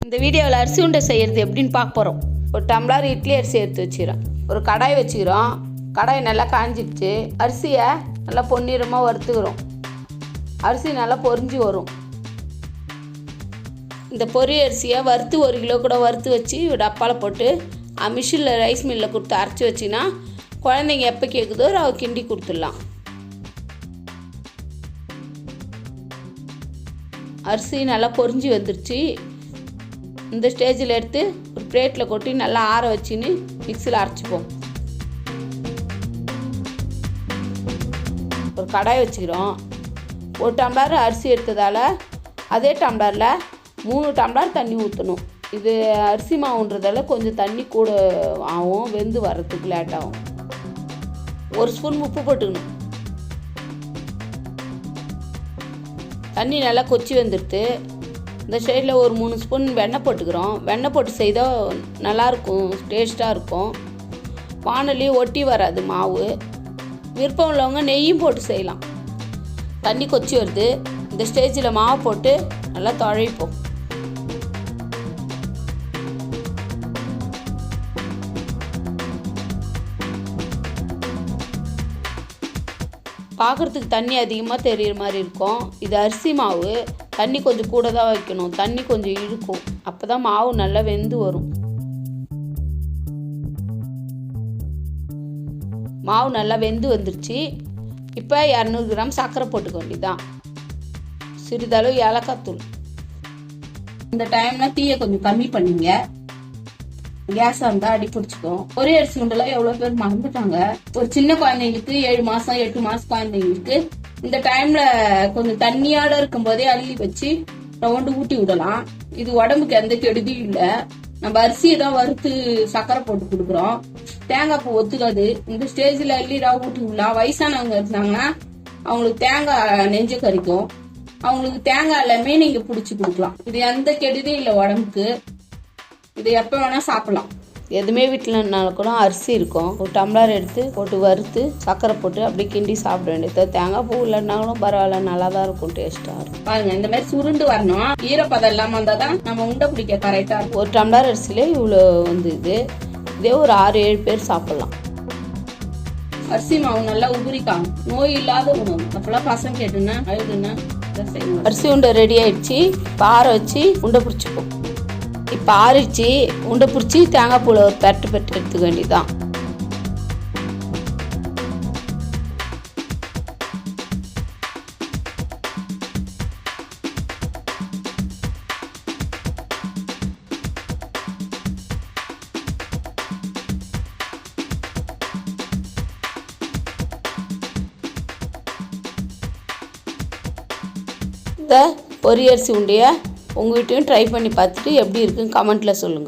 இந்த வீடியோவில் அரிசி உண்டை செய்கிறது எப்படின்னு பார்க்க போகிறோம். ஒரு டம்ளர் இட்லி அரிசி எடுத்து வச்சுக்கிறோம். ஒரு கடாய் வச்சுக்கிறோம். கடாய் நல்லா காஞ்சிடுச்சு. அரிசியை நல்லா பொன்னிறமாக வறுத்துக்கிறோம். அரிசி நல்லா பொரிஞ்சு வரும். இந்த பொரி அரிசியை வறுத்து 1 கிலோ கூட வறுத்து வச்சு டப்பாவில் போட்டு மிஷினில் ரைஸ் மில்லில் கொடுத்து அரைச்சி வச்சின்னா குழந்தைங்க எப்போ கேட்குதோ ரவை கிண்டி கொடுத்துடலாம். அரிசி நல்லா பொரிஞ்சு வந்துடுச்சு. இந்த ஸ்டேஜில் எடுத்து ஒரு பிளேட்டில் கொட்டி நல்லா ஆற வச்சுன்னு மிக்சியில் அரைச்சிப்போம். ஒரு கடாய் வச்சுக்கிறோம். 1 டம்ளர் அரிசி எடுத்ததால் அதே டம்ளரில் 3 டம்ளர் தண்ணி ஊற்றணும். இது அரிசி மாவுன்றதால கொஞ்சம் தண்ணி கூட ஆகும், வெந்து வர்றதுக்கு லேட் ஆகும். 1 ஸ்பூன் உப்பு போட்டுக்கணும். தண்ணி நல்லா கொச்சி வந்துடுது. இந்த சைடில் ஒரு 3 ஸ்பூன் வெண்ணெய் போட்டுக்கிறோம். வெண்ணெய் போட்டு செய்தால் நல்லாயிருக்கும், டேஸ்ட்டாக இருக்கும். வானொலி ஒட்டி வராது மாவு. விருப்பம் உள்ளவங்க நெய்யும் போட்டு செய்யலாம். தண்ணி கொச்சி வருது. இந்த ஸ்டேஜில் மாவு போட்டு நல்லா துழைப்போம். பார்க்குறதுக்கு தண்ணி அதிகமாக தெரிகிற மாதிரி இருக்கும். இது அரிசி மாவு. தண்ணி கொஞ்சம் கூட தான் வைக்கணும். தண்ணி கொஞ்சம் இழுக்கும். அப்போ தான் மாவு நல்லா வெந்து வரும். மாவு நல்லா வெந்து வந்துருச்சு. இப்போ 200 கிராம் சர்க்கரை போட்டுக்க வேண்டியதான். சிறிதளவு ஏலக்காய் தூள். இந்த டைமில் தீயை கொஞ்சம் கம்மி பண்ணிங்க. கேஸாக இருந்தால் அடி பிடிச்சிக்கும். ஒரே அரிசி உண்டெல்லாம் எவ்வளோ பேர் மறந்துட்டாங்க. ஒரு சின்ன குழந்தைங்களுக்கு 7 மாதம் 8 மாதம் குழந்தைங்களுக்கு இந்த டைம்ல கொஞ்சம் தண்ணியோட இருக்கும் போதே அள்ளி வச்சு ரவுண்டு ஊட்டி விடலாம். இது உடம்புக்கு எந்த கெடுதியும் இல்லை. நம்ம அரிசியை தான் வறுத்து சர்க்கரை போட்டு கொடுக்குறோம். தேங்காய் பூ ஒத்துக்காது. இந்த ஸ்டேஜில் அள்ளி ரவை ஊட்டி விடலாம். வயசானவங்க இருந்தாங்கன்னா அவங்களுக்கு தேங்காய் நெஞ்சு கறிக்கும். அவங்களுக்கு தேங்காய் எல்லாமே நீங்க பிடிச்சி கொடுக்கலாம். இது எந்த கெடுதியும் இல்லை உடம்புக்கு. இது எப்போ வேணால் சாப்பிடலாம். எதுவுமே வீட்டில்னாலும் கூட அரிசி இருக்கும். ஒரு டம்ளர் எடுத்து போட்டு வறுத்து சர்க்கரை போட்டு அப்படியே கிண்டி சாப்பிட வேண்டியது. தேங்காய் பூ இல்லைன்னாலும் பரவாயில்ல, நல்லா தான் இருக்கும், டேஸ்ட்டாக இருக்கும். பாருங்க, இந்த மாதிரி சுருண்டு வரணும். ஈரப்பதம் இல்லாமல் இருந்தால் தான் நம்ம உண்டை பிடிக்க கரெக்டாக இருக்கும். ஒரு டம்ளர் அரிசியிலே இவ்வளோ வந்து இதே ஒரு 6-7 பேர் சாப்பிடலாம். அரிசி மாவு நல்லா உபரிக்காங்க. நோய் இல்லாத உணவு. அப்பெல்லாம் பசங்க கேட்டுன்னா அழுதுன்னா அரிசி உண்டை ரெடி ஆயிடுச்சு. பாறை வச்சு உண்டை பிடிச்சிப்போம். இப்போ ஆறிச்சு. உண்டை பிடிச்சி தேங்காய் பூவில் ஒரு பெட்டு எடுத்துக்க வேண்டியதுதான். இந்த பொரி அரிசி உண்டையை உங்கள் வீட்டையும் ட்ரை பண்ணி பார்த்துட்டு எப்படி இருக்குன்னு கமெண்ட்டில் சொல்லுங்கள்.